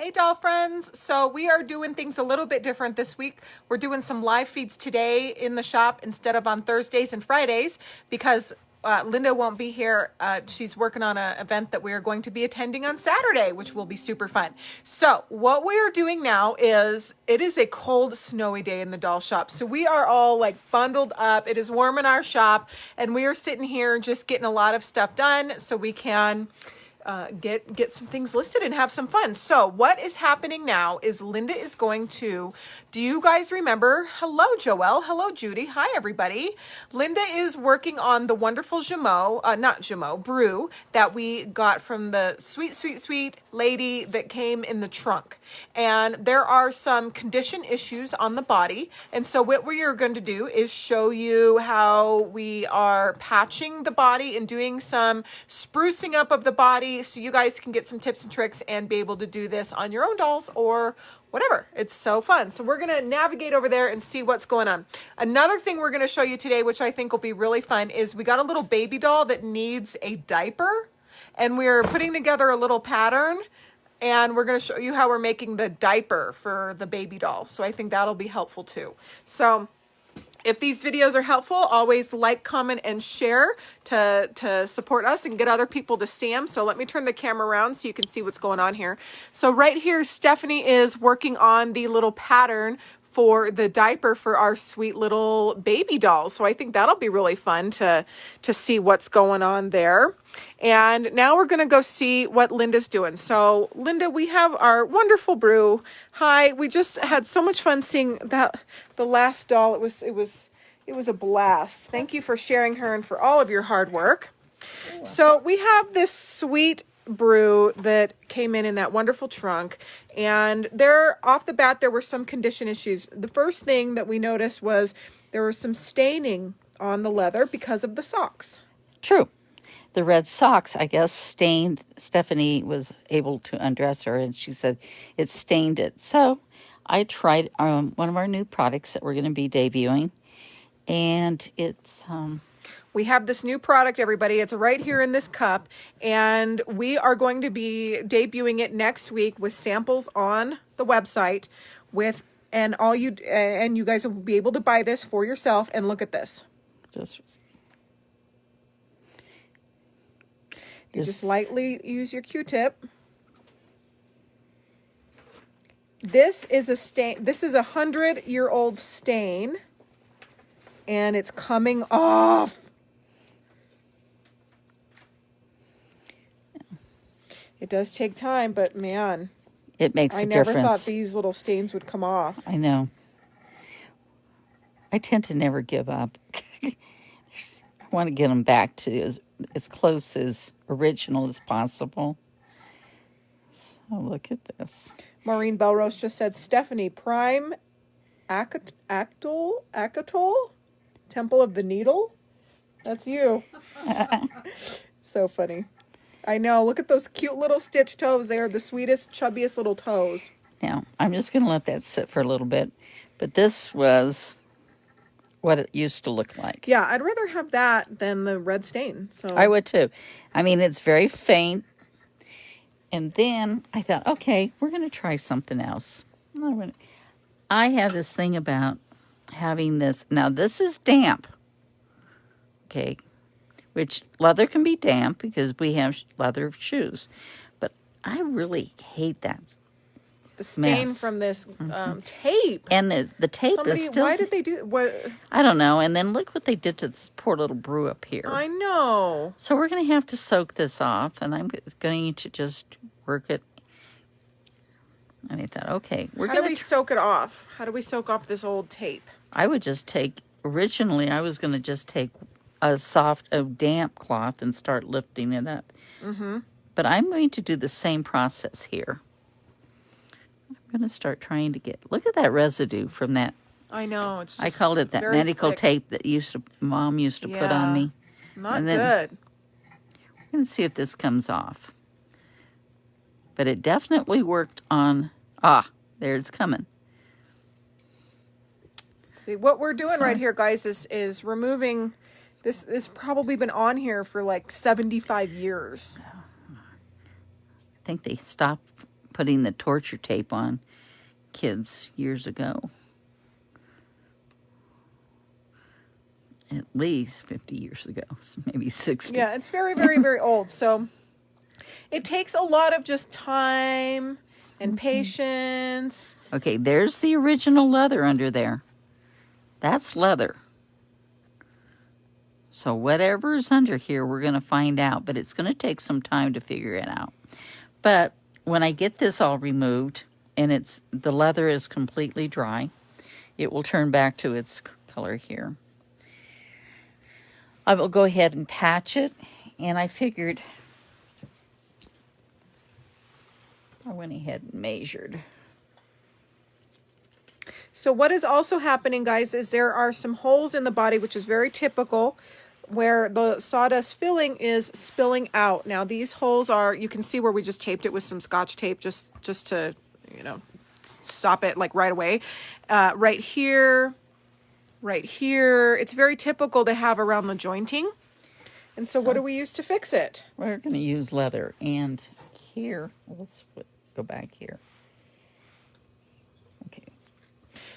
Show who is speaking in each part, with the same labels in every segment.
Speaker 1: Hey doll friends, so we are doing things a little bit different this week. We're doing some live feeds today in the shop instead of on Thursdays and Fridays because Linda won't be here. She's working on an event that we are going to be attending on Saturday, which will be super fun. So what we are doing now is, it is a cold, snowy day in the doll shop. So we are all like bundled up. It is warm in our shop and we are sitting here just getting a lot of stuff done so we can get some things listed and have some fun. So what is happening now is Linda is going to, do you guys remember? Hello, Joelle. Hello, Judy. Hi, everybody. Linda is working on the wonderful Bru that we got from the sweet lady that came in the trunk. And there are some condition issues on the body. And so what we are going to do is show you how we are patching the body and doing some sprucing up of the body so you guys can get some tips and tricks and be able to do this on your own dolls or whatever. It's so fun. So we're going to navigate over there and see what's going on. Another thing we're going to show you today, which I think will be really fun, is we got a little baby doll that needs a diaper and we're putting together a little pattern and we're going to show you how we're making the diaper for the baby doll. So I think that'll be helpful too. So if these videos are helpful, always like, comment, and share to support us and get other people to see them. So let me turn the camera around so you can see what's going on here. So right here, Stephanie is working on the little pattern for the diaper for our sweet little baby doll. So I think that'll be really fun to see what's going on there. And now we're going to go see what Linda's doing. So Linda, we have our wonderful Bru. Hi, we just had so much fun seeing the last doll. It was a blast. Thank you for sharing her and for all of your hard work. So we have this sweet Bru that came in that wonderful trunk, and off the bat there were some condition issues. The first thing that we noticed was there was some staining on the leather because of the socks.
Speaker 2: True. The red socks, I guess, stained. Stephanie was able to undress her and she said it stained it. So I tried one of our new products that we're going to be debuting, and it's
Speaker 1: we have this new product, everybody. It's right here in this cup, and we are going to be debuting it next week with samples on the website and you guys will be able to buy this for yourself. And look at this. You just lightly use your Q-tip. This is a stain. This is a 100-year-old stain, and it's coming off. It does take time, but man,
Speaker 2: it makes a difference.
Speaker 1: I never thought these little stains would come off.
Speaker 2: I know. I tend to never give up. I want to get them back to as close as original as possible. So look at this.
Speaker 1: Maureen Belrose just said, Stephanie, Prime Actol, Temple of the Needle? That's you. So funny. I know. Look at those cute little stitch toes. They are the sweetest, chubbiest little toes.
Speaker 2: Now, I'm just going to let that sit for a little bit. But this was what it used to look like.
Speaker 1: Yeah, I'd rather have that than the red stain. So
Speaker 2: I would too. I mean, it's very faint. And then I thought, okay, we're going to try something else. I have this thing about having this. Now, this is damp. Okay. Which leather can be damp because we have leather shoes. But I really hate that.
Speaker 1: The stain
Speaker 2: mess.
Speaker 1: From this tape.
Speaker 2: And the tape is still...
Speaker 1: Why did they do... What?
Speaker 2: I don't know. And then look what they did to this poor little Bru up here.
Speaker 1: I know.
Speaker 2: So we're going to have to soak this off. And I'm going to just work it. And I thought, okay.
Speaker 1: How do we soak it off? How do we soak off this old tape?
Speaker 2: I would just take... Originally, I was going to just take a damp cloth and start lifting it up.
Speaker 1: Mm-hmm.
Speaker 2: But I'm going to do the same process here. I'm going to start trying to look at that residue from that.
Speaker 1: I know. It's just
Speaker 2: I called it that medical
Speaker 1: thick
Speaker 2: tape that Mom used to put on me.
Speaker 1: Not good.
Speaker 2: We're going to see if this comes off. But it definitely worked on, there it's coming.
Speaker 1: See, what we're doing right here, guys, is removing... This has probably been on here for like 75 years.
Speaker 2: I think they stopped putting the torture tape on kids years ago. At least 50 years ago, maybe 60.
Speaker 1: Yeah, it's very, very, very old. So it takes a lot of just time and patience.
Speaker 2: Okay, there's the original leather under there. That's leather. So whatever's under here, we're going to find out. But it's going to take some time to figure it out. But when I get this all removed and the leather is completely dry, it will turn back to its color here. I will go ahead and patch it. And I figured, I went ahead and measured.
Speaker 1: So what is also happening, guys, is there are some holes in the body, which is very typical, where the sawdust filling is spilling out. Now these holes are, you can see where we just taped it with some Scotch tape just to, you know, stop it like right away. Right here. It's very typical to have around the jointing. And so what do we use to fix it?
Speaker 2: We're going to use leather. And here, let's go back here. Okay.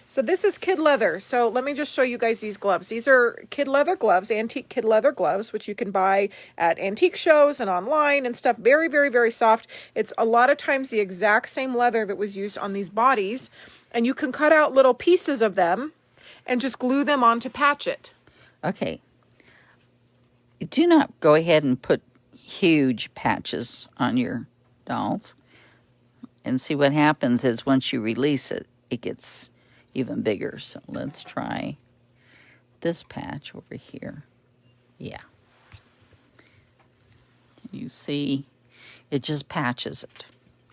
Speaker 1: So this is kid leather. So let me just show you guys these gloves. These are kid leather gloves, antique kid leather gloves, which you can buy at antique shows and online and stuff. Very, very, very soft. It's a lot of times the exact same leather that was used on these bodies. And you can cut out little pieces of them and just glue them on to patch it.
Speaker 2: Okay. Do not go ahead and put huge patches on your dolls. And see what happens is once you release it, it gets even bigger. So let's try this patch over here. Yeah. You see, it just patches it.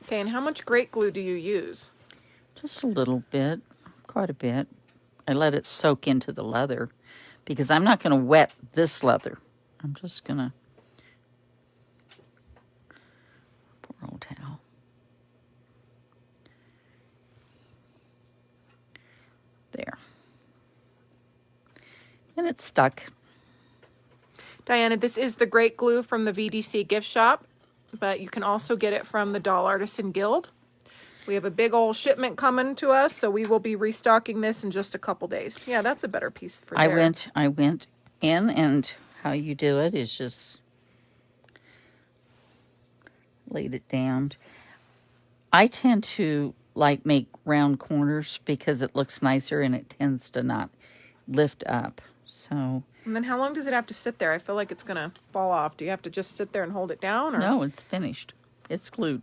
Speaker 1: Okay, and how much great glue do you use?
Speaker 2: Just a little bit, quite a bit. I let it soak into the leather because I'm not going to wet this leather. I'm just going to, poor old towel. There. And it's stuck.
Speaker 1: Diana, this is the great glue from the VDC gift shop, but you can also get it from the Doll Artisan Guild. We have a big old shipment coming to us, so we will be restocking this in just a couple days. Yeah, that's a better piece for there.
Speaker 2: I went in, and how you do it is just laid it down. I tend to like make round corners because it looks nicer and it tends to not lift up. So.
Speaker 1: And then how long does it have to sit there? I feel like it's going to fall off. Do you have to just sit there and hold it down? Or?
Speaker 2: No, it's finished. It's glued.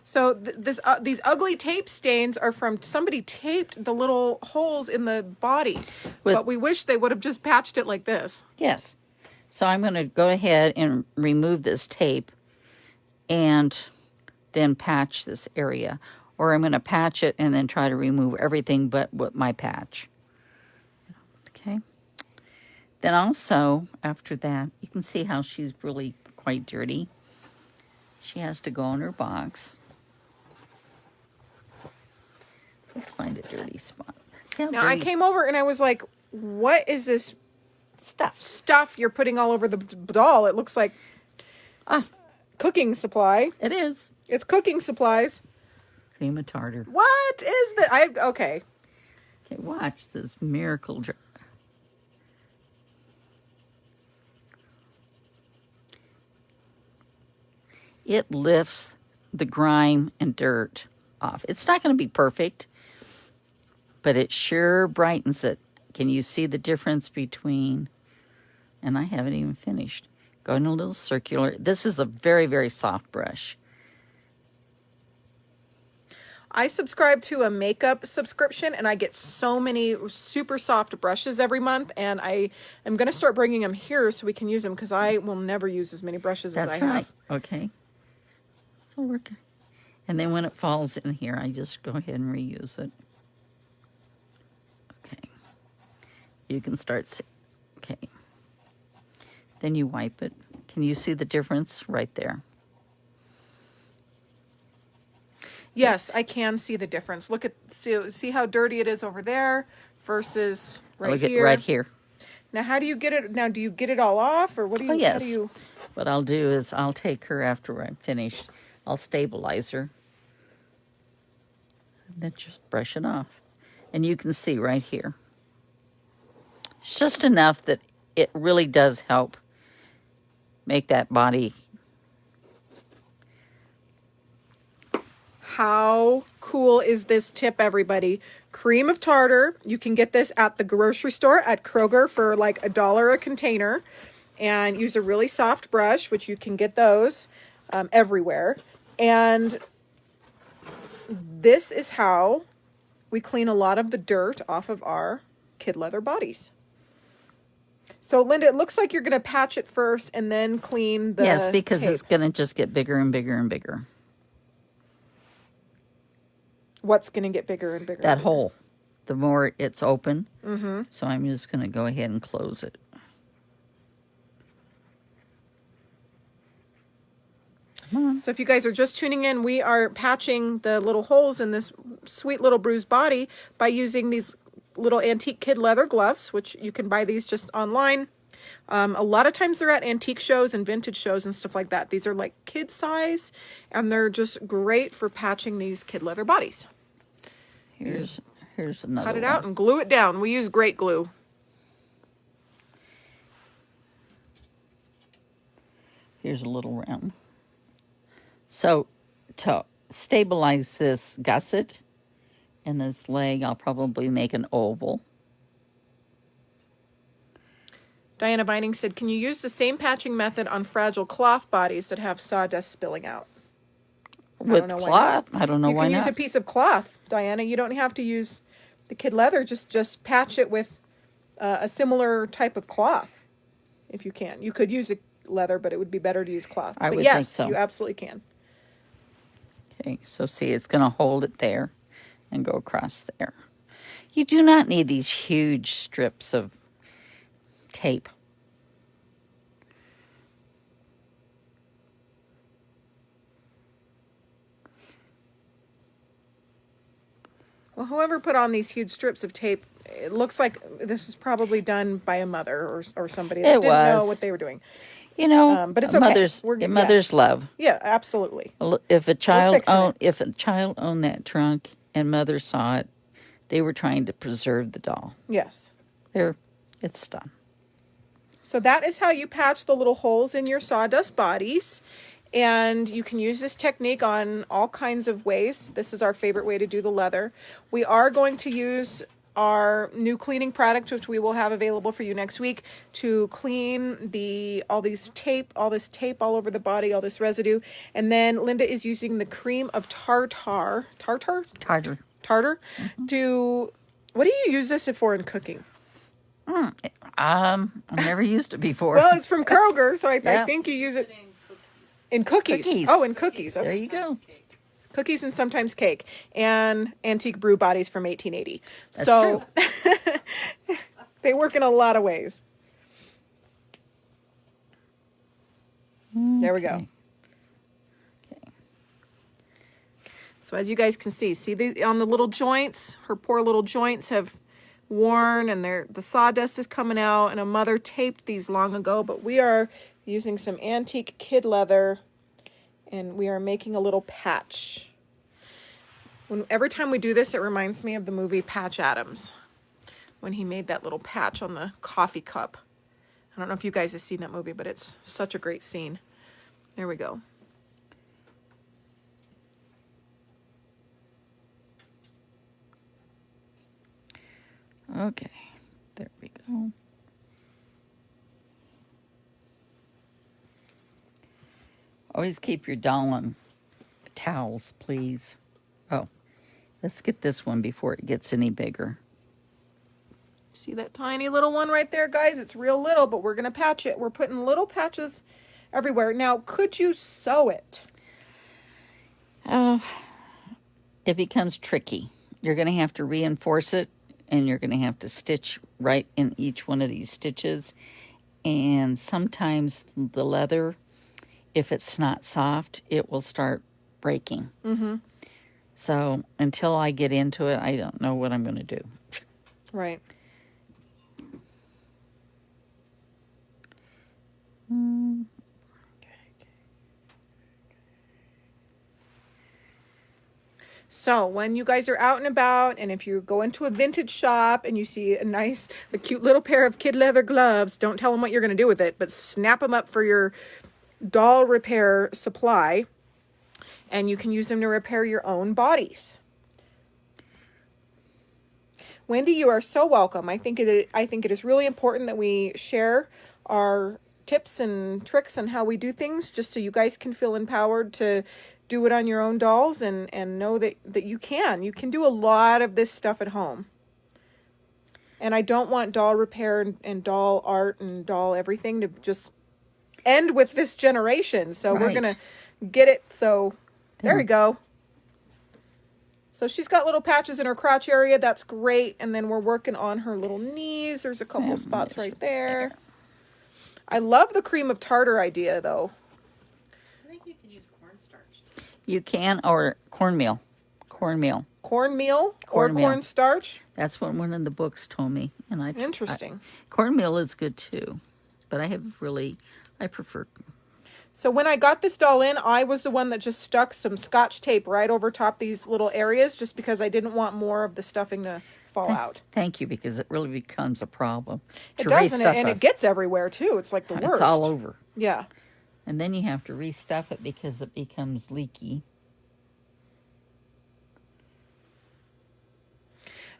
Speaker 1: So these ugly tape stains are from somebody taped the little holes in the body. But we wish they would have just patched it like this.
Speaker 2: Yes. So I'm going to go ahead and remove this tape and then patch this area. Or I'm going to patch it and then try to remove everything but with my patch. Okay. Then also, after that, you can see how she's really quite dirty. She has to go in her box. Let's find a dirty spot.
Speaker 1: Now, I came over and I was like, what is this stuff you're putting all over the doll? It looks like cooking supply.
Speaker 2: It is.
Speaker 1: It's cooking supplies.
Speaker 2: Cream of tartar.
Speaker 1: What is that? Okay.
Speaker 2: Okay, watch this miracle. It lifts the grime and dirt off. It's not going to be perfect, but it sure brightens it. Can you see the difference between, and I haven't even finished, going a little circular. This is a very, very soft brush.
Speaker 1: I subscribe to a makeup subscription, and I get so many super soft brushes every month, and I am going to start bringing them here so we can use them, because I will never use as many brushes as I have.
Speaker 2: Okay. So we're good. And then when it falls in here, I just go ahead and reuse it. Okay. You can start. Okay. Then you wipe it. Can you see the difference right there?
Speaker 1: Yes, I can see the difference. Look at see how dirty it is over there versus right
Speaker 2: Look
Speaker 1: here.
Speaker 2: At right here.
Speaker 1: Now, how do you get it? Now, do you get it all off, or what do you?
Speaker 2: Oh, yes.
Speaker 1: How do you...
Speaker 2: What I'll do is I'll take her after I'm finished. I'll stabilize her. And then just brush it off. And you can see right here. It's just enough that it really does help make that body.
Speaker 1: How cool is this tip, everybody? Cream of tartar. You can get this at the grocery store at Kroger for like $1 a container. And use a really soft brush, which you can get those everywhere. And this is how we clean a lot of the dirt off of our kid leather bodies. So, Linda, it looks like you're going to patch it first and then clean the
Speaker 2: Yes, because
Speaker 1: tape.
Speaker 2: it's going to just get bigger and bigger and bigger.
Speaker 1: What's going to get bigger and bigger?
Speaker 2: That
Speaker 1: and bigger?
Speaker 2: hole. The more it's open.
Speaker 1: Mm-hmm.
Speaker 2: So I'm just going to go ahead and close it. Come on.
Speaker 1: So if you guys are just tuning in, we are patching the little holes in this sweet little Bru's body by using these little antique kid leather gloves, which you can buy these just online. A lot of times they're at antique shows and vintage shows and stuff like that. These are like kid size, and they're just great for patching these kid leather bodies.
Speaker 2: Here's another
Speaker 1: Cut it
Speaker 2: one.
Speaker 1: out and glue it down. We use great glue.
Speaker 2: Here's a little round. So to stabilize this gusset and this leg, I'll probably make an oval.
Speaker 1: Diana Vining said, can you use the same patching method on fragile cloth bodies that have sawdust spilling out?
Speaker 2: With cloth? I don't know why not.
Speaker 1: You can use a piece of cloth, Diana. You don't have to use the kid leather. Just patch it with a similar type of cloth, if you can. You could use a leather, but it would be better to use cloth.
Speaker 2: I
Speaker 1: but
Speaker 2: would
Speaker 1: yes,
Speaker 2: think so.
Speaker 1: You absolutely can.
Speaker 2: Okay, so see, it's going to hold it there and go across there. You do not need these huge strips of tape.
Speaker 1: Well, whoever put on these huge strips of tape, it looks like this was probably done by a mother or somebody that didn't know what they were doing.
Speaker 2: You know,
Speaker 1: but it's okay.
Speaker 2: Mother's love.
Speaker 1: Yeah, absolutely.
Speaker 2: If a child owned that trunk and mother saw it, they were trying to preserve the doll.
Speaker 1: Yes.
Speaker 2: It's done.
Speaker 1: So that is how you patch the little holes in your sawdust bodies. And you can use this technique on all kinds of ways. This is our favorite way to do the leather. We are going to use our new cleaning product, which we will have available for you next week, to clean all this tape all over the body, all this residue. And then Linda is using the cream of tartar.
Speaker 2: Mm-hmm.
Speaker 1: What do you use this for in cooking?
Speaker 2: I've never used it before.
Speaker 1: Well, it's from Kroger, so I
Speaker 2: Yeah.
Speaker 1: think you use it in cookies. Oh, in cookies. Okay.
Speaker 2: There you go.
Speaker 1: Cookies and sometimes cake, and antique Bru bodies from 1880.
Speaker 2: That's
Speaker 1: so they work in a lot of ways. There we go.
Speaker 2: Okay.
Speaker 1: So as you guys can see on the little joints, her poor little joints have worn and the sawdust is coming out, and a mother taped these long ago, but we are using some antique kid leather and we are making a little patch. Every time we do this, it reminds me of the movie Patch Adams, when he made that little patch on the coffee cup. I don't know if you guys have seen that movie, but it's such a great scene. There we go.
Speaker 2: Okay, there we go. Always keep your doll on towels, please. Oh, let's get this one before it gets any bigger.
Speaker 1: See that tiny little one right there, guys? It's real little, but we're going to patch it. We're putting little patches everywhere. Now, could you sew it?
Speaker 2: It becomes tricky. You're going to have to reinforce it, and you're going to have to stitch right in each one of these stitches. And sometimes the leather, if it's not soft, it will start breaking.
Speaker 1: Mm-hmm.
Speaker 2: So until I get into it, I don't know what I'm going to do.
Speaker 1: Right. So when you guys are out and about, and if you go into a vintage shop and you see a cute little pair of kid leather gloves, don't tell them what you're going to do with it, but snap them up for your doll repair supply, and you can use them to repair your own bodies. Wendy, you are so welcome. I think it is really important that we share our tips and tricks on how we do things, just so you guys can feel empowered to do it on your own dolls, and know that you can do a lot of this stuff at home. And I don't want doll repair and doll art and doll everything to just end with this generation. So we're going to get it. So there we go. So she's got little patches in her crotch area. That's great. And then we're working on her little knees. There's a couple spots right there. I love the cream of tartar idea, though.
Speaker 3: I think you can use cornstarch.
Speaker 2: You can, or cornmeal. Cornmeal.
Speaker 1: Cornmeal or cornstarch?
Speaker 2: That's what one of the books told me. And
Speaker 1: Interesting.
Speaker 2: Cornmeal is good too. But I prefer.
Speaker 1: So when I got this doll in, I was the one that just stuck some Scotch tape right over top these little areas, just because I didn't want more of the stuffing to fall out.
Speaker 2: Thank you, because it really becomes a problem.
Speaker 1: It does, and it gets everywhere too. It's like the worst.
Speaker 2: It's all over.
Speaker 1: Yeah.
Speaker 2: And then you have to restuff it because it becomes leaky.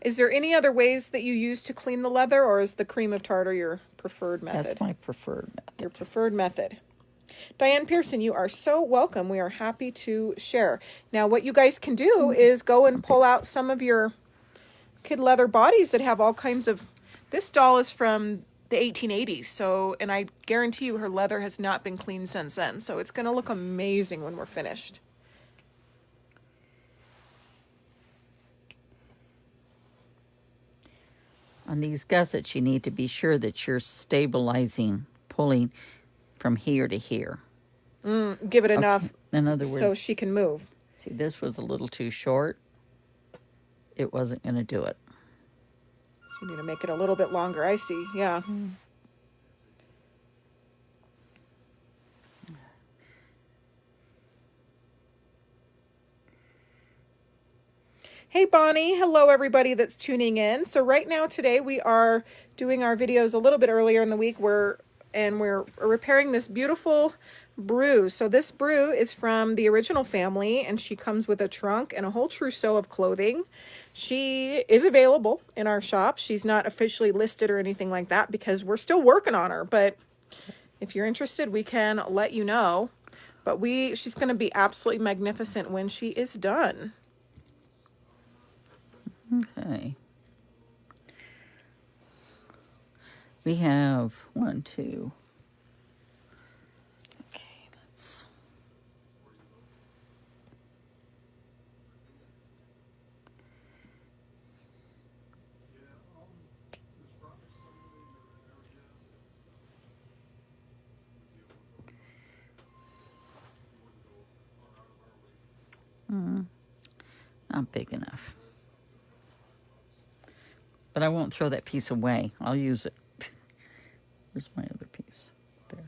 Speaker 1: Is there any other ways that you use to clean the leather, or is the cream of tartar your preferred method?
Speaker 2: That's my preferred method.
Speaker 1: Your preferred method. Diane Pearson, you are so welcome. We are happy to share. Now, what you guys can do is go and pull out some of your kid leather bodies that have all kinds of... This doll is from the 1880s, so, and I guarantee you her leather has not been cleaned since then, so it's going to look amazing when we're finished.
Speaker 2: On these gussets, you need to be sure that you're stabilizing, pulling from here to here.
Speaker 1: Give it enough,
Speaker 2: in other words,
Speaker 1: so she can move.
Speaker 2: See, this was a little too short. It wasn't going to do it.
Speaker 1: So you need to make it a little bit longer. I see, yeah. Hey Bonnie, hello everybody that's tuning in. So right now today we are doing our videos a little bit earlier in the week. We're repairing this beautiful Bru. So this Bru is from the original family, and she comes with a trunk and a whole trousseau of clothing. She is available in our shop. She's not officially listed or anything like that because we're still working on her, but if you're interested, we can let you know. But she's going to be absolutely magnificent when she is done.
Speaker 2: Okay. We have 1, 2. Okay, let's... Not big enough. But I won't throw that piece away. I'll use it. Where's my other piece? There.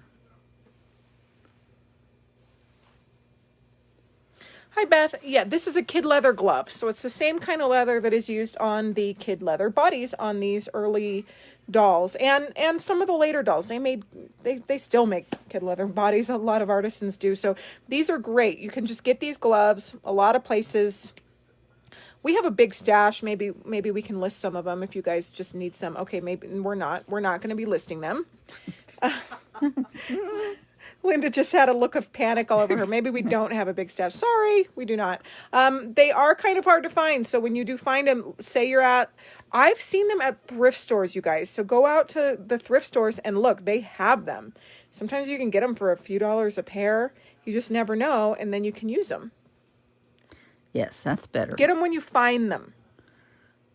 Speaker 1: Hi, Beth. Yeah, this is a kid leather glove. So it's the same kind of leather that is used on the kid leather bodies on these early dolls and some of the later dolls. They still make kid leather bodies. A lot of artisans do. So these are great. You can just get these gloves a lot of places. We have a big stash. Maybe we can list some of them if you guys just need some. Okay, maybe we're not going to be listing them. Linda just had a look of panic all over her. Maybe we don't have a big stash. Sorry, we do not. They are kind of hard to find. So when you do find them, say I've seen them at thrift stores, you guys. So go out to the thrift stores and look, they have them. Sometimes you can get them for a few dollars a pair. You just never know. And then you can use them.
Speaker 2: Yes, that's better.
Speaker 1: Get them when you find them.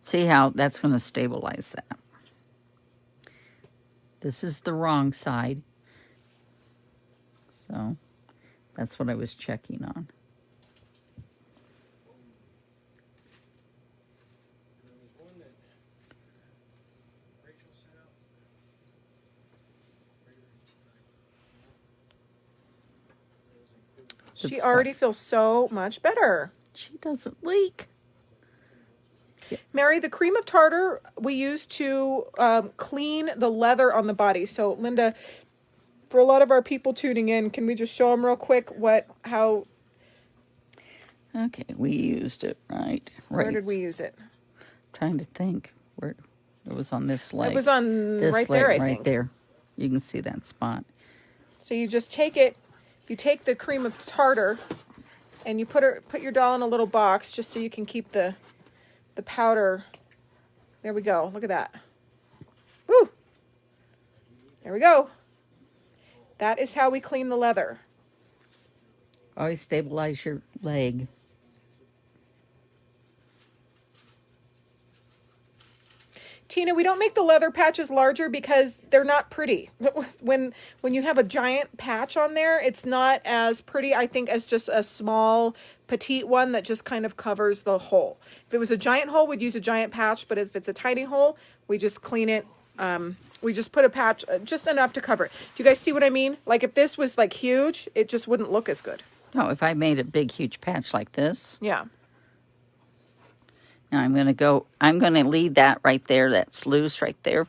Speaker 2: See how that's going to stabilize that. This is the wrong side. So that's what I was checking on.
Speaker 1: She already feels so much better.
Speaker 2: She doesn't leak.
Speaker 1: Mary, the cream of tartar we use to clean the leather on the body. So, Linda, for a lot of our people tuning in, can we just show them real quick how?
Speaker 2: Okay, we used it right.
Speaker 1: Where did we use it?
Speaker 2: Trying to think where it was on this leg.
Speaker 1: It was on
Speaker 2: this
Speaker 1: right
Speaker 2: leg,
Speaker 1: there, I
Speaker 2: right
Speaker 1: think.
Speaker 2: there. You can see that spot.
Speaker 1: So you just take it, you take the cream of tartar, and you put your doll in a little box just so you can keep the powder. There we go. Look at that. Woo! There we go. That is how we clean the leather.
Speaker 2: Always stabilize your leg.
Speaker 1: Tina, we don't make the leather patches larger because they're not pretty. When you have a giant patch on there, it's not as pretty, I think, as just a small, petite one that just kind of covers the hole. If it was a giant hole, we'd use a giant patch, but if it's a tiny hole, we just clean it. We just put a patch, just enough to cover it. Do you guys see what I mean? Like if this was like huge, it just wouldn't look as good.
Speaker 2: No, if I made a big, huge patch like this.
Speaker 1: Yeah.
Speaker 2: Now I'm going to leave that right there. That's loose right there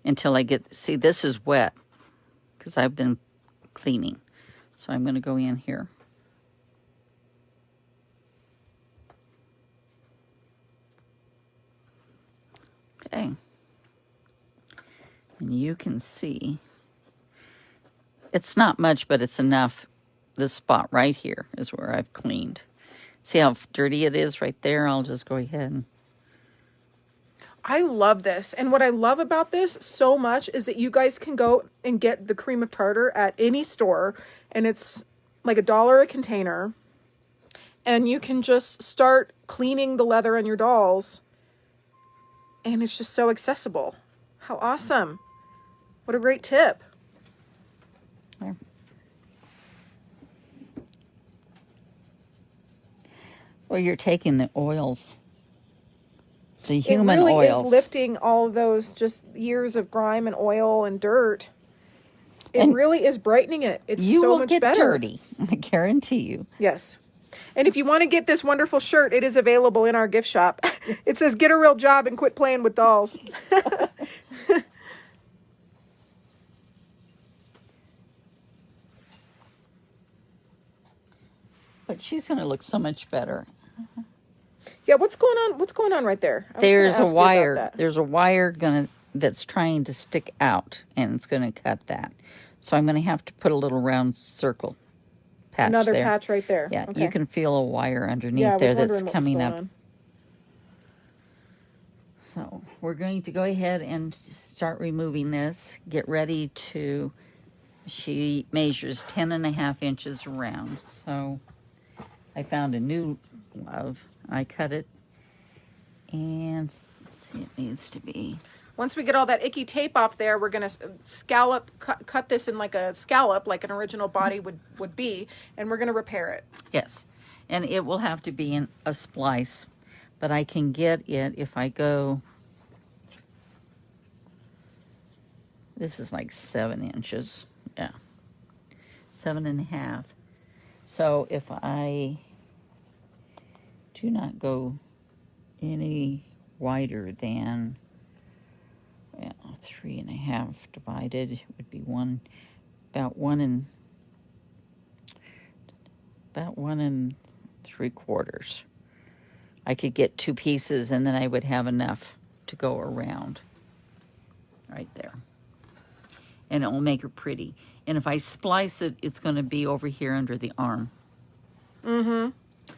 Speaker 2: until I see this is wet because I've been cleaning. So I'm going to go in here. Okay. And you can see it's not much, but it's enough. This spot right here is where I've cleaned. See how dirty it is right there? I'll just go ahead and...
Speaker 1: I love this. And what I love about this so much is that you guys can go and get the cream of tartar at any store. And it's like $1 a container. And you can just start cleaning the leather on your dolls. And it's just so accessible. How awesome. What a great tip.
Speaker 2: There. Well, you're taking the oils, the human
Speaker 1: oils. It really
Speaker 2: oils.
Speaker 1: is lifting all of those just years of grime and oil and dirt. It
Speaker 2: And
Speaker 1: really is brightening it. It's
Speaker 2: you
Speaker 1: so
Speaker 2: will
Speaker 1: much
Speaker 2: get
Speaker 1: better.
Speaker 2: dirty, I guarantee you.
Speaker 1: Yes. And if you want to get this wonderful shirt, it is available in our gift shop. It says, "Get a real job and quit playing with dolls."
Speaker 2: But she's going to look so much better.
Speaker 1: Yeah, what's going on? What's going on right there? I was gonna
Speaker 2: There's
Speaker 1: ask
Speaker 2: a
Speaker 1: you about
Speaker 2: wire.
Speaker 1: that.
Speaker 2: There's a wire that's trying to stick out, and it's going to cut that. So I'm going to have to put a little round circle patch
Speaker 1: Another
Speaker 2: there.
Speaker 1: patch right there.
Speaker 2: Yeah,
Speaker 1: Okay.
Speaker 2: you can feel a wire underneath
Speaker 1: Yeah, I was
Speaker 2: there
Speaker 1: wondering
Speaker 2: that's
Speaker 1: what was
Speaker 2: coming
Speaker 1: going
Speaker 2: up.
Speaker 1: on.
Speaker 2: So we're going to go ahead and start removing this. Get ready to, she measures 10.5 inches around. So I found a new glove. I cut it. And let's see, it needs to be.
Speaker 1: Once we get all that icky tape off there, we're going to cut this in like a scallop, like an original body would be, and we're going to repair it.
Speaker 2: Yes. And it will have to be in a splice. But I can get it if I go. This is like 7 inches. Yeah. 7.5. So if I do not go any wider than 3.5 divided would be about 1 3/4. I could get 2 pieces and then I would have enough to go around right there. And it will make her pretty. And if I splice it, it's going to be over here under the arm.
Speaker 1: Mm-hmm.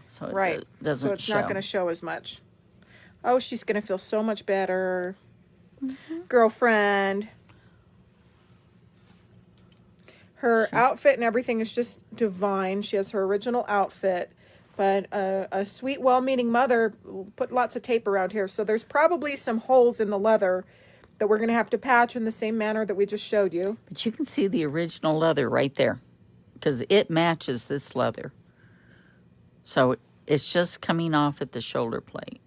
Speaker 2: So it
Speaker 1: Right.
Speaker 2: doesn't
Speaker 1: So it's
Speaker 2: show.
Speaker 1: not going to show as much. Oh, she's going to feel so much better. Girlfriend. Her outfit and everything is just divine. She has her original outfit. But a sweet, well-meaning mother put lots of tape around here. So there's probably some holes in the leather that we're going to have to patch in the same manner that we just showed you.
Speaker 2: But you can see the original leather right there. Because it matches this leather. So it's just coming off at the shoulder plate.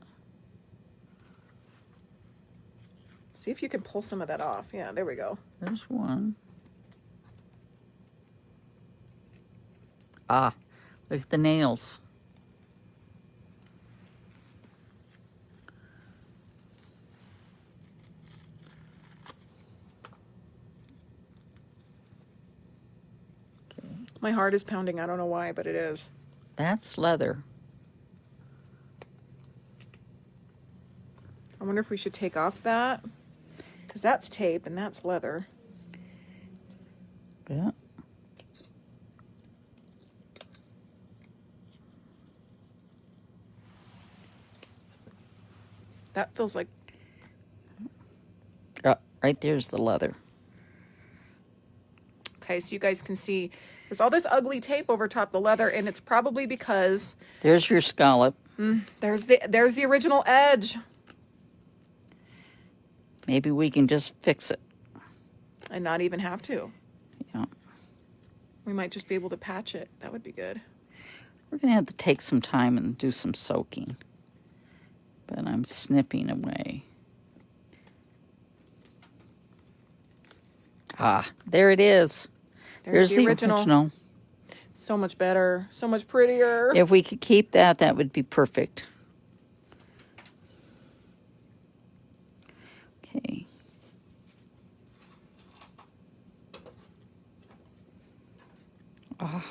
Speaker 1: See if you can pull some of that off. Yeah, there we go.
Speaker 2: There's one. Ah, look at the nails.
Speaker 1: My heart is pounding. I don't know why, but it is.
Speaker 2: That's leather.
Speaker 1: I wonder if we should take off that. Because that's tape and that's leather.
Speaker 2: Yeah.
Speaker 1: That feels like...
Speaker 2: Right there's the leather.
Speaker 1: Okay, so you guys can see there's all this ugly tape over top the leather, and it's probably because
Speaker 2: There's your scallop.
Speaker 1: there's the original edge.
Speaker 2: Maybe we can just fix it.
Speaker 1: And not even have to.
Speaker 2: Yeah.
Speaker 1: We might just be able to patch it. That would be good.
Speaker 2: We're going to have to take some time and do some soaking. But I'm snipping away. Ah, there it is.
Speaker 1: There's the original. So much better. So much prettier.
Speaker 2: If we could keep that, that would be perfect. Okay. Ah,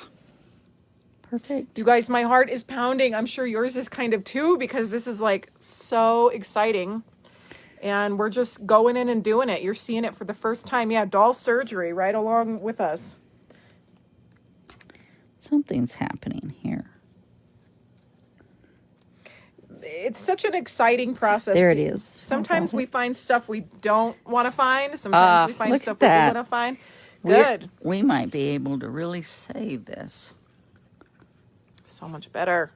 Speaker 2: perfect.
Speaker 1: You guys, my heart is pounding. I'm sure yours is kind of too, because this is like so exciting. And we're just going in and doing it. You're seeing it for the first time. Yeah, doll surgery right along with us.
Speaker 2: Something's happening here.
Speaker 1: It's such an exciting process.
Speaker 2: There it is.
Speaker 1: Sometimes we find stuff we don't want to find. Sometimes we find
Speaker 2: look
Speaker 1: stuff
Speaker 2: at
Speaker 1: we do
Speaker 2: that.
Speaker 1: want to find. Good.
Speaker 2: We might be able to really save this.
Speaker 1: So much better.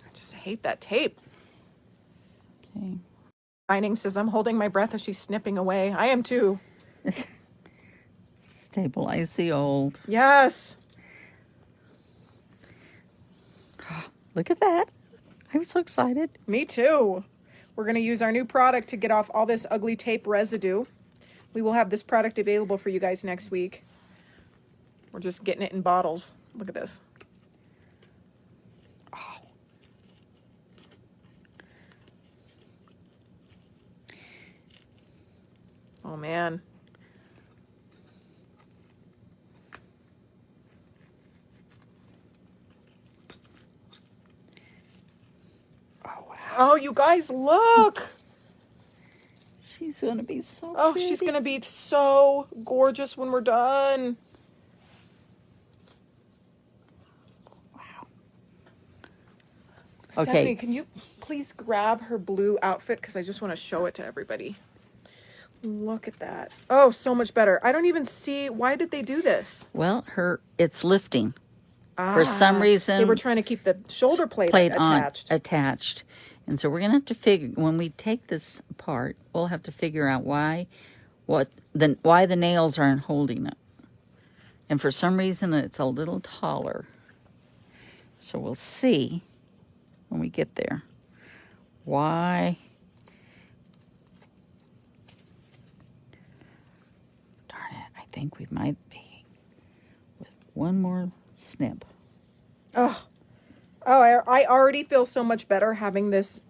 Speaker 1: I just hate that tape.
Speaker 2: Okay.
Speaker 1: Vining says, I'm holding my breath as she's snipping away. I am too.
Speaker 2: Stabilize the old.
Speaker 1: Yes.
Speaker 2: Look at that. I'm so excited.
Speaker 1: Me too. We're going to use our new product to get off all this ugly tape residue. We will have this product available for you guys next week. We're just getting it in bottles. Look at this. Oh, man. Oh, wow. Oh, you guys, look.
Speaker 2: She's going to be so
Speaker 1: Oh,
Speaker 2: pretty.
Speaker 1: she's going to be so gorgeous when we're done.
Speaker 2: Wow.
Speaker 1: Stephanie,
Speaker 2: Okay.
Speaker 1: can you please grab her blue outfit? Because I just want to show it to everybody. Look at that. Oh, so much better. I don't even see. Why did they do this?
Speaker 2: Well, it's lifting. For some reason,
Speaker 1: they were trying to keep the shoulder plate
Speaker 2: attached. And so we're going to have to figure, when we take this apart, we'll have to figure out why the nails aren't holding it. And for some reason, it's a little taller. So we'll see when we get there why. Darn it, I think we might be with one more snip.
Speaker 1: Oh, I already feel so much better having this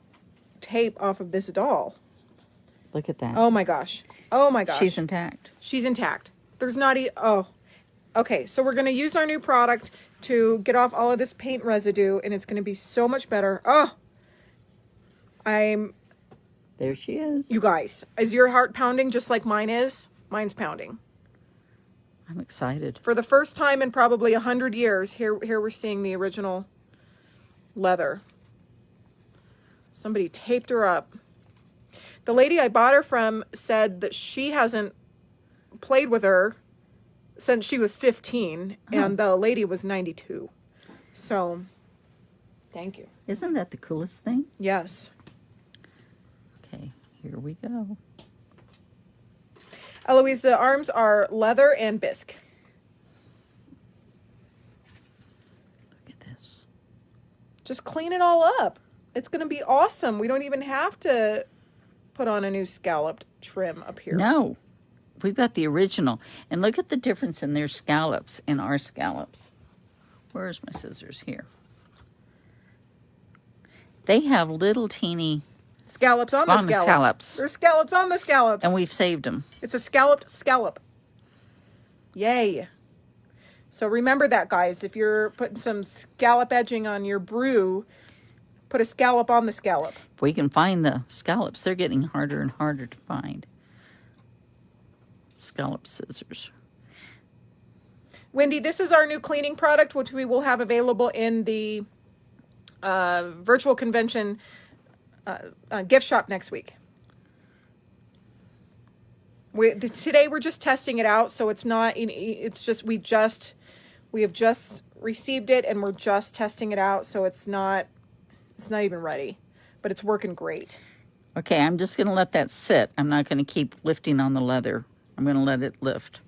Speaker 1: tape off of this doll.
Speaker 2: Look at that.
Speaker 1: Oh my gosh. Oh my gosh.
Speaker 2: She's intact.
Speaker 1: She's intact. There's not oh. Okay, so we're going to use our new product to get off all of this paint residue, and it's going to be so much better. Oh.
Speaker 2: There she is.
Speaker 1: You guys, is your heart pounding just like mine is? Mine's pounding.
Speaker 2: I'm excited.
Speaker 1: For the first time in probably 100 years, here we're seeing the original leather. Somebody taped her up. The lady I bought her from said that she hasn't played with her since she was 15, and the lady was 92. So, thank you.
Speaker 2: Isn't that the coolest thing?
Speaker 1: Yes.
Speaker 2: Okay, here we go.
Speaker 1: Eloise, the arms are leather and bisque.
Speaker 2: Look at this.
Speaker 1: Just clean it all up. It's going to be awesome. We don't even have to put on a new scalloped trim up here.
Speaker 2: No, we've got the original. And look at the difference in their scallops and our scallops. Where's my scissors? Here. They have little teeny
Speaker 1: scallops on the scallops. There's scallops on the scallops.
Speaker 2: And we've saved them.
Speaker 1: It's a scalloped scallop. Yay. So remember that, guys. If you're putting some scallop edging on your Bru, put a scallop on the scallop.
Speaker 2: If we can find the scallops, they're getting harder and harder to find. Scallop scissors.
Speaker 1: Wendy, this is our new cleaning product, which we will have available in the virtual convention gift shop next week. Today we're just testing it out, so it's not. It's just we have just received it and we're just testing it out, so it's not even ready, but it's working great.
Speaker 2: Okay, I'm just going to let that sit. I'm not going to keep lifting on the leather. I'm going to let it lift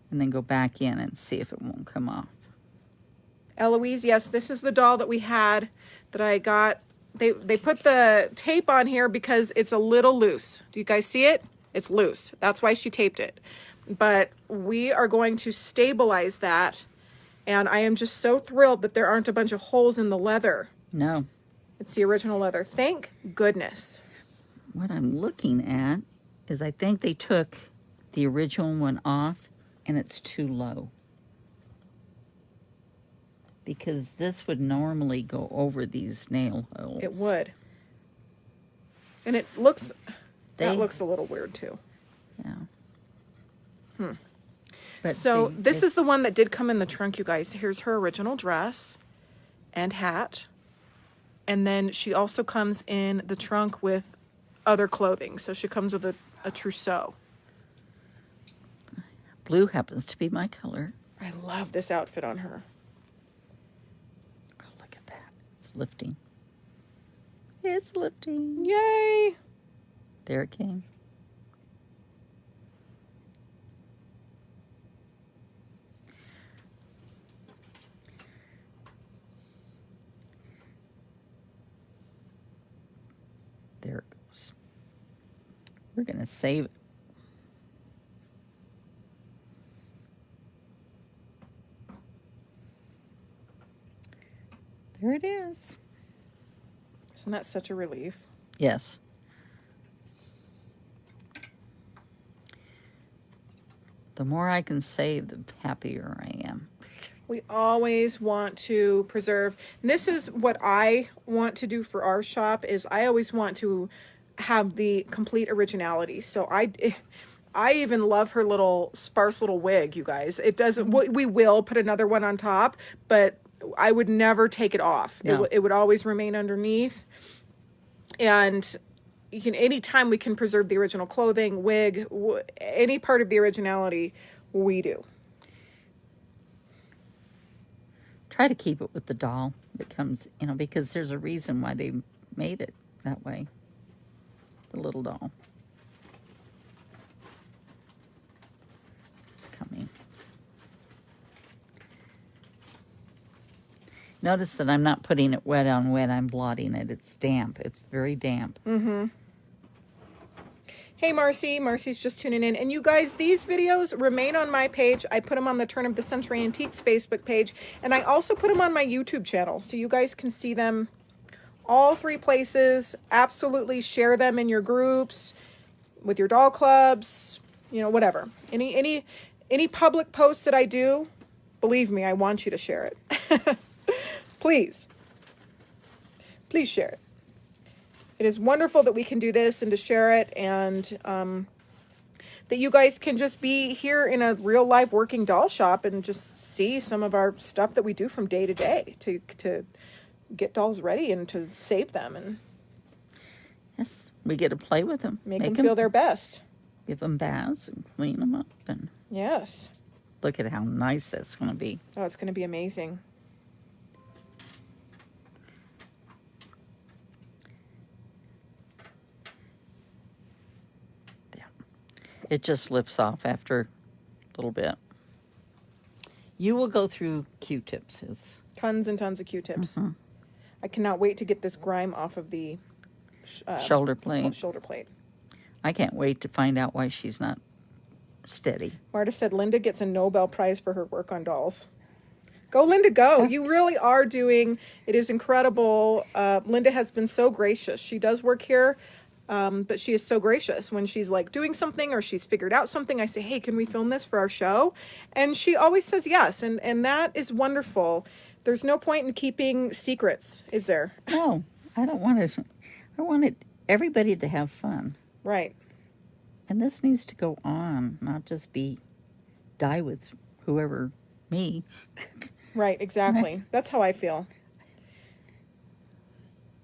Speaker 2: and then go back in and see if it won't come off.
Speaker 1: Eloise, yes, this is the doll that we had that I got. They put the tape on here because it's a little loose. Do you guys see it? It's loose. That's why she taped it. But we are going to stabilize that. And I am just so thrilled that there aren't a bunch of holes in the leather.
Speaker 2: No.
Speaker 1: It's the original leather. Thank goodness.
Speaker 2: What I'm looking at is I think they took the original one off and it's too low. Because this would normally go over these nail holes.
Speaker 1: It would. And it looks... that looks a little weird too.
Speaker 2: Yeah. But
Speaker 1: so
Speaker 2: see,
Speaker 1: this is the one that did come in the trunk, you guys. Here's her original dress and hat. And then she also comes in the trunk with other clothing. So she comes with a trousseau.
Speaker 2: Blue happens to be my color.
Speaker 1: I love this outfit on her.
Speaker 2: Oh, look at that. It's lifting. It's lifting.
Speaker 1: Yay!
Speaker 2: There it came. There it goes. We're going to save it. There it is.
Speaker 1: Isn't that such a relief?
Speaker 2: Yes. The more I can save, the happier I am.
Speaker 1: We always want to preserve. And this is what I want to do for our shop is I always want to have the complete originality. So I even love her little sparse little wig, you guys. It doesn't, we will put another one on top, but I would never take it off.
Speaker 2: No.
Speaker 1: It would always remain underneath. And anytime we can preserve the original clothing, wig, any part of the originality, we do.
Speaker 2: Try to keep it with the doll that comes, because there's a reason why they made it that way. The little doll. It's coming. Notice that I'm not putting it wet on wet. I'm blotting it. It's damp. It's very damp.
Speaker 1: Mm-hmm. Hey, Marcy. Marcy's just tuning in. And you guys, these videos remain on my page. I put them on the Turn of the Century Antiques Facebook page. And I also put them on my YouTube channel. So you guys can see them all three places. Absolutely share them in your groups, with your doll clubs, whatever. Any public posts that I do, believe me, I want you to share it. Please share it. It is wonderful that we can do this and to share it, and that you guys can just be here in a real live working doll shop and just see some of our stuff that we do from day to day to get dolls ready and to save them and
Speaker 2: Yes, we get to play with them.
Speaker 1: make them feel their best.
Speaker 2: Give them baths and clean them up. And
Speaker 1: Yes.
Speaker 2: look at how nice that's going to be.
Speaker 1: Oh, it's going to be amazing.
Speaker 2: It just lifts off after a little bit. You will go through Q-tips.
Speaker 1: Tons and tons of Q-tips. I cannot wait to get this grime off of the
Speaker 2: Shoulder plate.
Speaker 1: shoulder plate.
Speaker 2: I can't wait to find out why she's not steady.
Speaker 1: Marta said Linda gets a Nobel Prize for her work on dolls. Go, Linda, go. You really are doing, it is incredible. Linda has been so gracious. She does work here But she is so gracious when she's like doing something or she's figured out something. I say, hey, can we film this for our show? And she always says yes. And that is wonderful. There's no point in keeping secrets, is there?
Speaker 2: No, I don't want to. I wanted everybody to have fun.
Speaker 1: Right.
Speaker 2: And this needs to go on, not just die with whoever, me.
Speaker 1: Right, exactly. That's how I feel.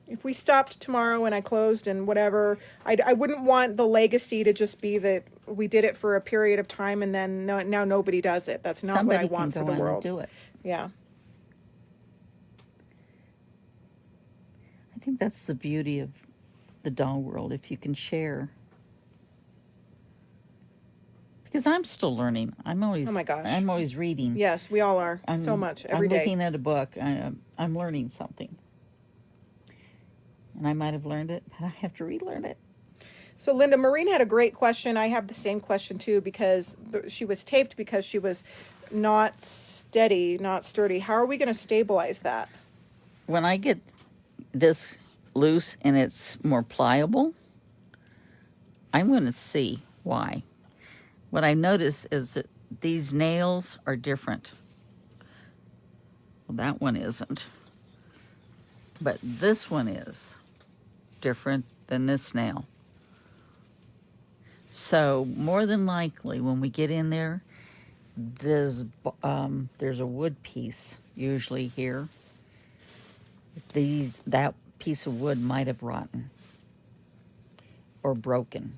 Speaker 1: If we stopped tomorrow and I closed and whatever, I wouldn't want the legacy to just be that we did it for a period of time and then now nobody does it. That's not
Speaker 2: Somebody
Speaker 1: what I want
Speaker 2: can
Speaker 1: for
Speaker 2: go
Speaker 1: the
Speaker 2: on
Speaker 1: world.
Speaker 2: And do it.
Speaker 1: Yeah.
Speaker 2: I think that's the beauty of the doll world, if you can share. Because I'm still learning. I'm always.
Speaker 1: Oh my gosh.
Speaker 2: I'm always reading.
Speaker 1: Yes, we all are. So much every day.
Speaker 2: I'm looking at a book. I'm learning something. And I might have learned it, but I have to relearn it.
Speaker 1: So Linda, Maureen had a great question. I have the same question too because she was taped because she was not steady, not sturdy. How are we going to stabilize that?
Speaker 2: When I get this loose and it's more pliable, I'm going to see why. What I notice is that these nails are different. Well, that one isn't. But this one is different than this nail. So more than likely when we get in there, there's a wood piece usually here. That piece of wood might have rotten or broken.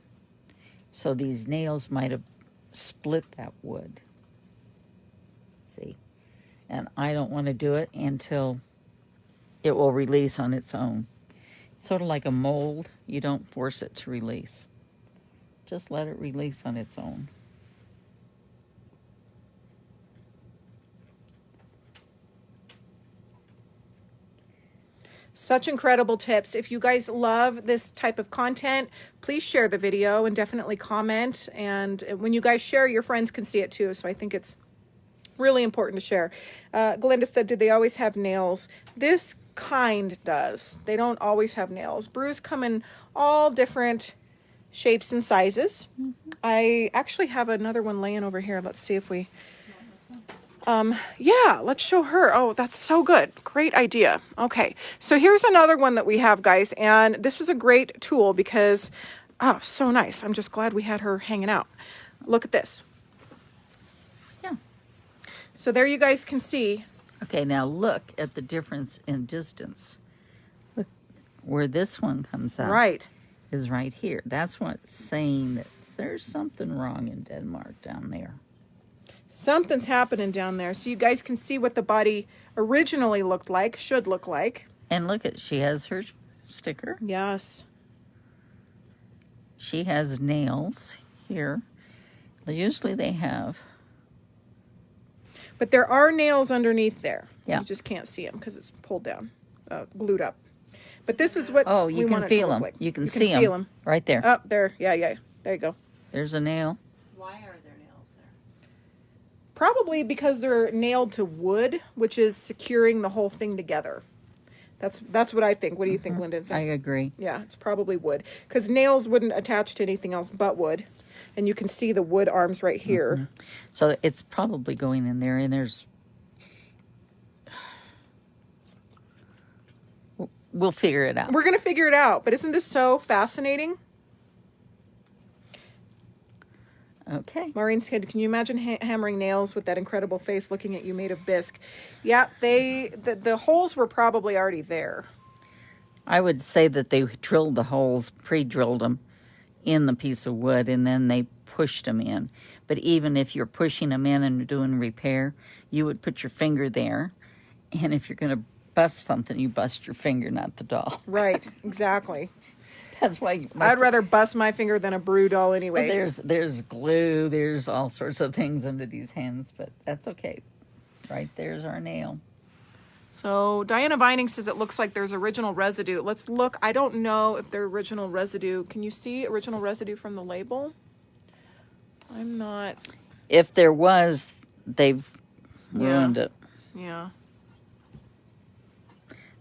Speaker 2: So these nails might have split that wood. See? And I don't want to do it until it will release on its own. Sort of like a mold. You don't force it to release. Just let it release on its own.
Speaker 1: Such incredible tips. If you guys love this type of content, please share the video and definitely comment. And when you guys share, your friends can see it too. So I think it's really important to share. Glenda said, do they always have nails? This kind does. They don't always have nails. Bru's come in all different shapes and sizes. I actually have another one laying over here. Let's see if we... yeah, let's show her. Oh, that's so good. Great idea. Okay. So here's another one that we have, guys. And this is a great tool because, oh, so nice. I'm just glad we had her hanging out. Look at this.
Speaker 2: Yeah.
Speaker 1: So there you guys can see.
Speaker 2: Okay, now look at the difference in distance. Look, where this one comes out
Speaker 1: Right.
Speaker 2: is right here. That's what's saying that there's something wrong in Denmark down there.
Speaker 1: Something's happening down there. So you guys can see what the body originally looked like, should look like.
Speaker 2: And look at, she has her sticker.
Speaker 1: Yes.
Speaker 2: She has nails here. Usually they have.
Speaker 1: But there are nails underneath there.
Speaker 2: Yeah.
Speaker 1: You just can't see them because it's pulled down, glued up. But this is what
Speaker 2: Oh,
Speaker 1: we
Speaker 2: you
Speaker 1: want
Speaker 2: can
Speaker 1: it to
Speaker 2: feel
Speaker 1: look
Speaker 2: them.
Speaker 1: like.
Speaker 2: You can
Speaker 1: You
Speaker 2: see
Speaker 1: feel
Speaker 2: them right there.
Speaker 1: Oh, there. Yeah, yeah. There you go.
Speaker 2: There's a nail.
Speaker 3: Why are there nails there?
Speaker 1: Probably because they're nailed to wood, which is securing the whole thing together. That's what I think. What do you think, Linda?
Speaker 2: I agree.
Speaker 1: Yeah, it's probably wood. Because nails wouldn't attach to anything else but wood. And you can see the wood arms right here.
Speaker 2: So it's probably going in there, and there's... We'll figure it out.
Speaker 1: We're going to figure it out. But isn't this so fascinating?
Speaker 2: Okay.
Speaker 1: Maureen said, can you imagine hammering nails with that incredible face looking at you made of bisque? Yeah, the holes were probably already there.
Speaker 2: I would say that they drilled the holes, pre-drilled them in the piece of wood, and then they pushed them in. But even if you're pushing them in and doing repair, you would put your finger there. And if you're going to bust something, you bust your finger, not the doll.
Speaker 1: Right, exactly.
Speaker 2: That's why
Speaker 1: I'd rather bust my finger than a Bru doll anyway.
Speaker 2: There's glue, there's all sorts of things under these hands, but that's okay. Right there's our nail.
Speaker 1: So Diana Vining says it looks like there's original residue. Let's look. I don't know if they're original residue. Can you see original residue from the label? I'm not.
Speaker 2: If there was, they've ruined it.
Speaker 1: Yeah.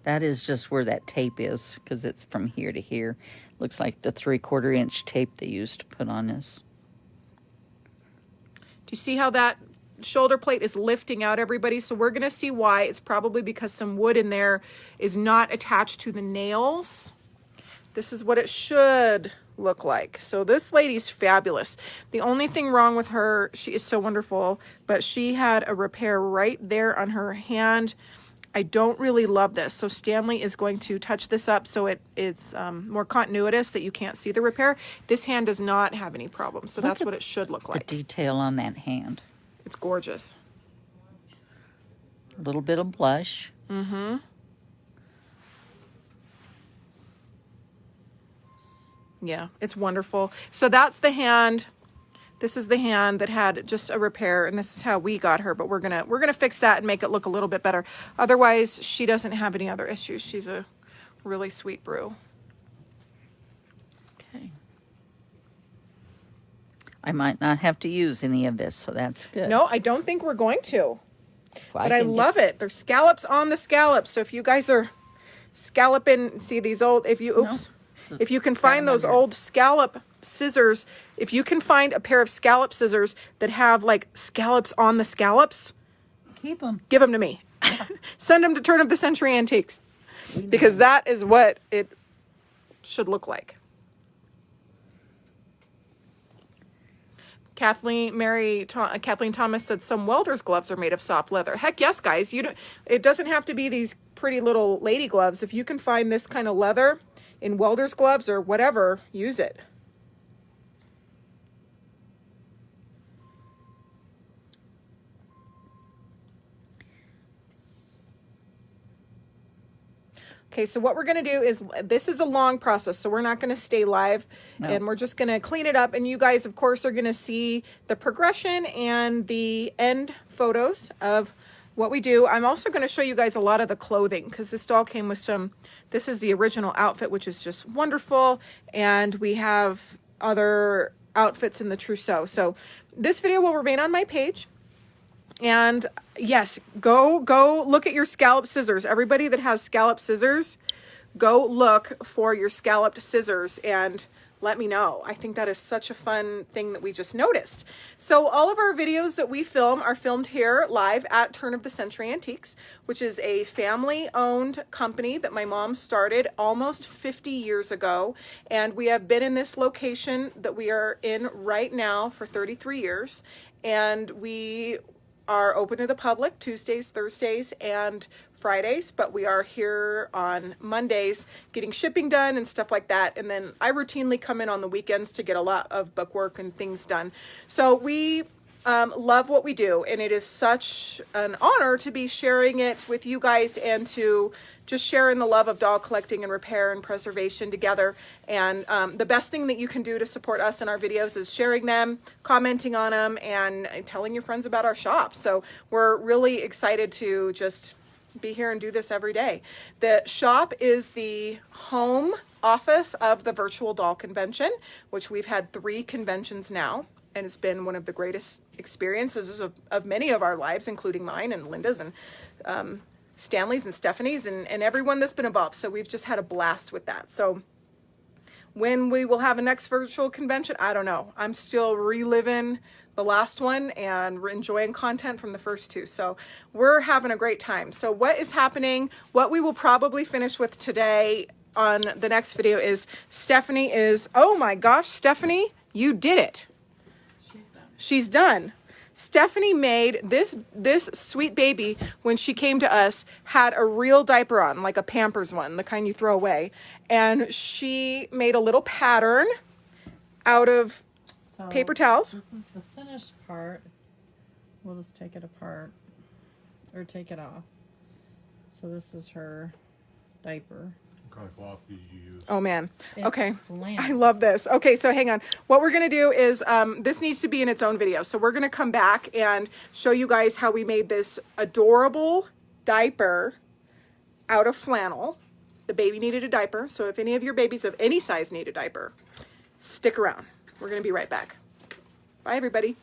Speaker 2: That is just where that tape is, because it's from here to here. Looks like the 3/4 inch tape they used to put on this.
Speaker 1: Do you see how that shoulder plate is lifting out, everybody? So we're going to see why. It's probably because some wood in there is not attached to the nails. This is what it should look like. So this lady's fabulous. The only thing wrong with her, she is so wonderful, but she had a repair right there on her hand. I don't really love this. So Stanley is going to touch this up so it's more continuous, that you can't see the repair. This hand does not have any problems. So that's what it should look like.
Speaker 2: The detail on that hand.
Speaker 1: It's gorgeous.
Speaker 2: A little bit of blush.
Speaker 1: Mm-hmm. Yeah, it's wonderful. So that's the hand. This is the hand that had just a repair, and this is how we got her, but we're gonna fix that and make it look a little bit better. Otherwise, she doesn't have any other issues. She's a really sweet Bru.
Speaker 2: Okay. I might not have to use any of this, so that's good.
Speaker 1: No, I don't think we're going to.
Speaker 2: Well,
Speaker 1: But I love it. There's scallops on the scallops. So if you guys are scalloping, see these old, if you, oops. If you can find those old scallop scissors, if you can find a pair of scallop scissors that have like scallops on the scallops,
Speaker 2: keep them.
Speaker 1: give them to me. Send them to Turn of the Century Antiques, because that is what it should look like. Kathleen Thomas said some welders' gloves are made of soft leather. Heck yes, guys. It doesn't have to be these pretty little lady gloves. If you can find this kind of leather in welders' gloves or whatever, use it. Okay, so what we're going to do is, this is a long process, so we're not going to stay live, and we're just going to clean it up, and you guys, of course, are going to see the progression and the end photos of what we do. I'm also going to show you guys a lot of the clothing, because this doll came with some, this is the original outfit, which is just wonderful, and we have other outfits in the trousseau. So this video will remain on my page. And yes, go look at your scallop scissors. Everybody that has scallop scissors, go look for your scalloped scissors and let me know. I think that is such a fun thing that we just noticed. So all of our videos that we film are filmed here live at Turn of the Century Antiques, which is a family-owned company that my mom started almost 50 years ago. And we have been in this location that we are in right now for 33 years. And we are open to the public Tuesdays, Thursdays, and Fridays, but we are here on Mondays getting shipping done and stuff like that. And then I routinely come in on the weekends to get a lot of bookwork and things done. So we love what we do, and it is such an honor to be sharing it with you guys and to just sharing the love of doll collecting and repair and preservation together. And the best thing that you can do to support us in our videos is sharing them, commenting on them, and telling your friends about our shop. So we're really excited to just be here and do this every day. The shop is the home office of the Virtual Doll Convention, which we've had 3 conventions now. And it's been one of the greatest experiences of many of our lives, including mine and Linda's and Stanley's and Stephanie's and everyone that's been involved. So we've just had a blast with that. So when we will have a next virtual convention, I don't know. I'm still reliving the last one and enjoying content from the first 2. So we're having a great time. So what is happening, what we will probably finish with today on the next video is Stephanie is, oh my gosh, Stephanie, you did it. She's done. Stephanie made this sweet baby, when she came to us, had a real diaper on, like a Pampers one, the kind you throw away. And she made a little pattern out of paper towels.
Speaker 3: This is the finished part. We'll just take it apart or take it off. So this is her diaper.
Speaker 4: What kind of cloth did you use?
Speaker 1: Oh man.
Speaker 3: It's
Speaker 1: Okay.
Speaker 3: flannel.
Speaker 1: I love this. Okay, so hang on. What we're going to do is, this needs to be in its own video. So we're going to come back and show you guys how we made this adorable diaper out of flannel. The baby needed a diaper. So if any of your babies of any size need a diaper, stick around. We're going to be right back. Bye, everybody.